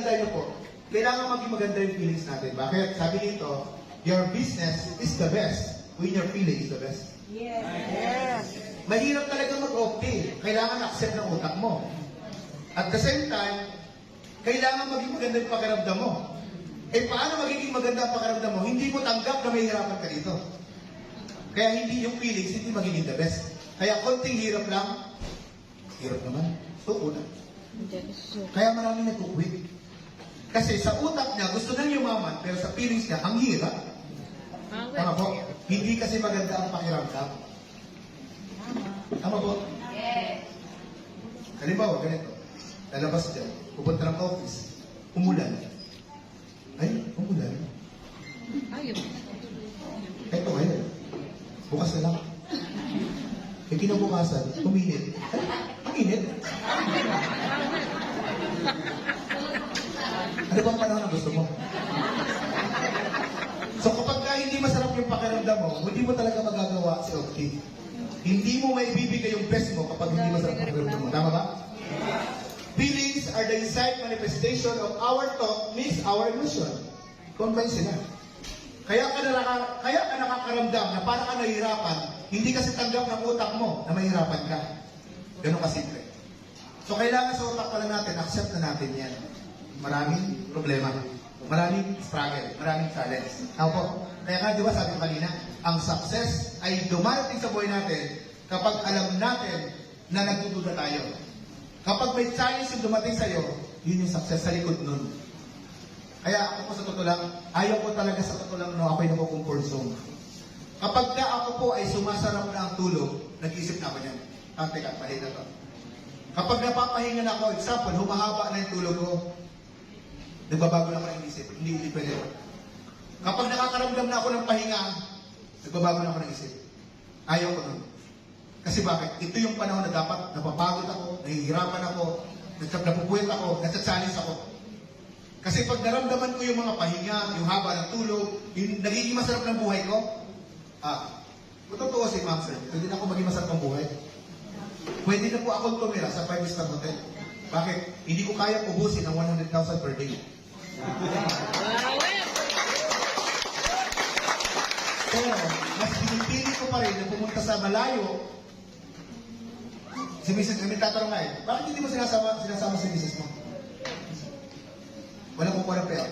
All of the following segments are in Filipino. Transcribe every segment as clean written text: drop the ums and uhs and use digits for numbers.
tandaan niyo po, kailangan maging maganda yung feelings natin. Bakit? Sabi dito, your business is the best when your feeling is the best. Yes. Mahirap talaga mag-okay. Kailangan accept ng utak mo. At the same time, kailangan maging maganda yung pakiramdam mo. Eh, paano magiging maganda ang pakiramdam mo? Hindi mo tanggap na may hirapan ka dito. Kaya hindi yung feelings, hindi magiging the best. Kaya konting hirap lang, hirap naman. So, una. Kaya maraming nag-quit. Kasi sa utak niya, gusto nang yumaman, pero sa feelings niya, ang hirap. Tama po? Hindi kasi maganda ang pakiramdam. Tama po? Yes. Halimbawa, ganito. Lalabas dyan, pupunta ng office, umulan. Ay, umulan. Ayun. Ito ngayon. Bukas na lang. E kinabukasan, uminit. Ay, ang init. Ano bang panahon na gusto mo? So kapag ka hindi masarap yung pakiramdam mo, hindi mo talaga magagawa si okay. Hindi mo maibibigay yung best mo kapag hindi masarap ang pakiramdam mo. Tama ba? Feelings are the inside manifestation of our thought means our emotion. Combine sila. Kaya ka nakakaramdam na parang ka nahihirapan, hindi kasi tanggap ng utak mo na mahihirapan ka. Ganun kasimple. So kailangan sa utak pala natin, accept na natin yan. Maraming problema, maraming struggle, maraming challenge. Ako po, kaya nga di ba sabi ko kanina, ang success ay dumarating sa buhay natin kapag alam natin na nagdududa tayo. Kapag may challenge yung dumating sa'yo, yun yung success sa likod nun. Kaya ako po sa totoo lang, ayaw ko talaga sa totoo lang no, ako'y nakukomfort zone. Kapag ka ako po ay sumasarap na ang tulog, nag-isip na ako niyan. Teka, pahin na to. Kapag napapahinga na ako, example, humahaba na yung tulog ko, nagbabago na ako ng isip. Hindi pwede. Kapag nakakaramdam na ako ng pahinga, nagbabago na ako ng isip. Ayaw ko nun. Kasi bakit? Ito yung panahon na dapat napapagod ako, nahihirapan ako, napupuwet ako, nasa-challenge ako. Kasi pag naramdaman ko yung mga pahinga, yung haba ng tulog, yung nagiging masarap ng buhay ko, kung totoo si Ma'am Sir, pwede na ako maging masarap ng buhay. Pwede na po akong tumira sa 5-star hotel. Bakit? Hindi ko kaya ubusin ng 100,000 per day. Pero, mas pinipili ko pa rin na pumunta sa malayo. Si Mrs. May tatanong nga bakit hindi mo sinasama si Mrs. mo? Wala kong kuha ng pera.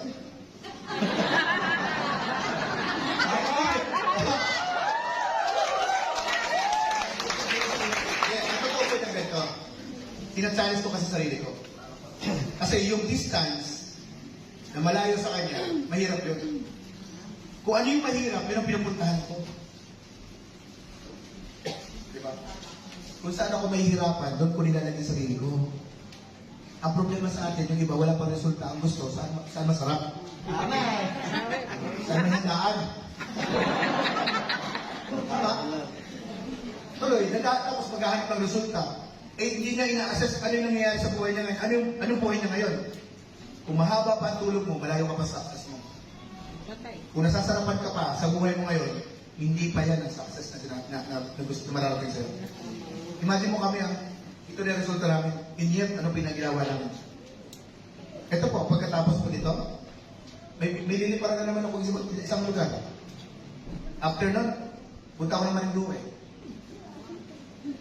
Tina-challenge ko kasi sarili ko. Kasi yung distance na malayo sa kanya, mahirap yun. Kung ano yung mahirap, yun ang pinupuntahan ko. Diba? Kung saan ako mahihirapan, doon ko nilalagay sarili ko. Ang problema sa atin, yung iba, wala pang resulta. Ang gusto, saan masarap? Saan mahinaan? Tama? Tuloy, tapos maghahanap ng resulta. Eh, hindi na ina-assess ano yung nangyayari sa buhay niya ngayon. Anong buhay niya ngayon? Kung mahaba pa ang tulog mo, malayo ka pa sa success mo. Kung nasasarapan ka pa sa buhay mo ngayon, hindi pa yan ang success na gusto na mararating sa'yo. Imagine mo kami, ito na yung resulta namin. In the end, ano pinaginawa namin? Ito po, pagkatapos po dito, may liliparan na naman ako isang lugar. After nun, punta ako ng Marinduque.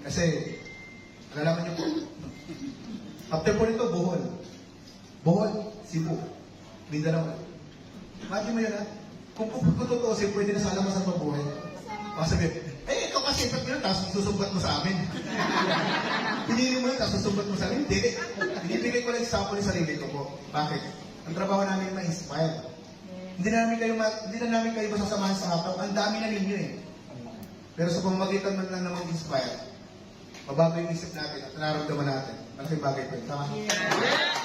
Kasi, alalaman niyo po. After po nito, Bohol. Bohol, Cebu, Mindanao. Imagine mo yun, Kung totoo, pwede na sa alam mo sa mabuhay. Masabi, ikaw kasi, ba't yun, tapos susumbat mo sa amin. Pinili mo yun, tapos susumbat mo sa amin. Hindi. Binibigay ko lang example sa sarili ko po. Bakit? Ang trabaho namin ma-inspire. Hindi na namin kayo masasamahan sa hapon. Ang dami na ninyo eh. Pero sa pamamagitan man lang na mag-inspire, mabago yung isip natin at nararamdaman natin. Malaking bagay po. Tama? Yeah.